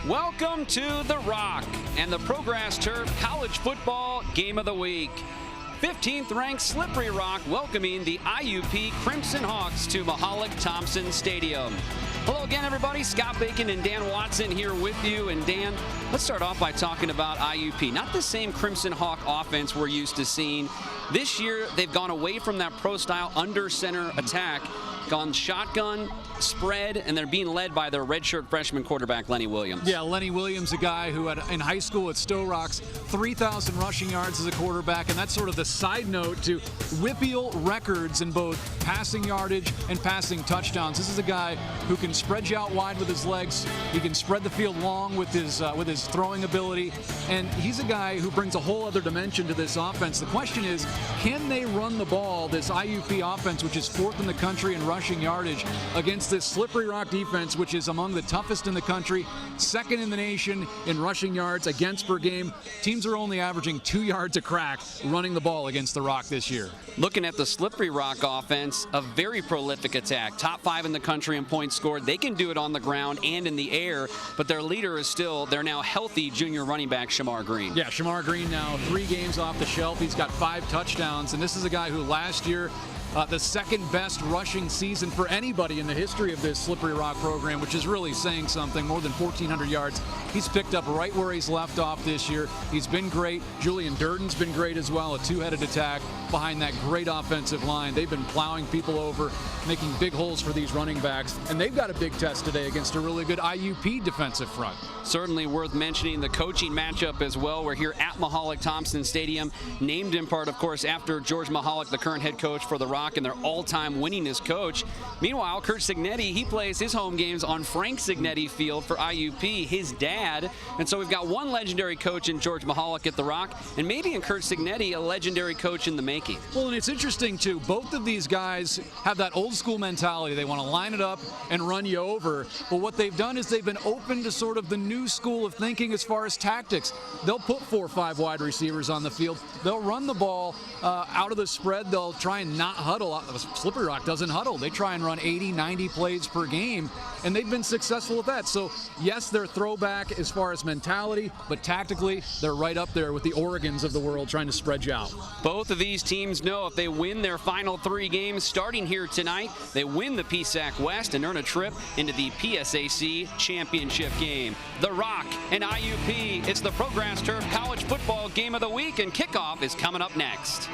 Welcome to The Rock and the Progress Turf College Football Game of the Week. 15th ranked Slippery Rock welcoming the IUP Crimson Hawks to Mahalik-Thompson Stadium. Hello again, everybody. Scott Bacon and Dan Watson here with you. And Dan, let's start off by talking about IUP. Not the same Crimson Hawk offense we're used to seeing. This year, they've gone away from that pro-style under-center attack, gone shotgun, spread, and they're being led by their redshirt freshman quarterback, Lenny Williams. Yeah, Lenny Williams, a guy who had in high school at Stowe Rocks, 3,000 rushing yards as a quarterback, and that's sort of the side note to WPIAL records in both passing yardage and passing touchdowns. This is a guy who can spread you out wide with his legs. He can spread the field long with his throwing ability, and he's a guy who brings a whole other dimension to this offense. The question is, can they run the ball, this IUP offense, which is 4th in the country in rushing yardage, against this Slippery Rock defense, which is among the toughest in the country, 2nd in the nation in rushing yards against per game. Teams are only averaging 2 yards a crack running the ball against the Rock this year. Looking at the Slippery Rock offense, a very prolific attack. Top 5 in the country in points scored. They can do it on the ground and in the air, but their leader is still their now healthy junior running back, Shamar Green. Yeah, Shamar Green now 3 games off the shelf. He's got 5 touchdowns, and this is a guy who last year, the second best rushing season for anybody in the history of this Slippery Rock program, which is really saying something, more than 1,400 yards. He's picked up right where he's left off this year. He's been great. Julian Durden's been great as well, a 2-headed attack behind that great offensive line. They've been plowing people over, making big holes for these running backs, and they've got a big test today against a really good IUP defensive front. Certainly worth mentioning the coaching matchup as well. We're here at Mahalik-Thompson Stadium, named in part, of course, after George Mahalik, the current head coach for the Rock, and their all-time winningest coach. Meanwhile, Kurt Signetti, he plays his home games on Frank Signetti Field for IUP, his dad. And so we've got one legendary coach in George Mahalik at the Rock, and maybe in Kurt Signetti, a legendary coach in the making. Well, and it's interesting, too. Both of these guys have that old-school mentality. They want to line it up and run you over. But what they've done is they've been open to sort of the new school of thinking as far as tactics. They'll put 4 or 5 wide receivers on the field. They'll run the ball out of the spread. They'll try and not huddle. Slippery Rock doesn't huddle. They try and run 80, 90 plays per game, and they've been successful with that. So, yes, they're throwback as far as mentality, but tactically, they're right up there with the Oregons of the world trying to spread you out. Both of these teams know if they win their final 3 games starting here tonight, they win the PSAC West and earn a trip into the PSAC championship game. The Rock and IUP, it's the Progress Turf College Football Game of the Week, and kickoff is coming up next.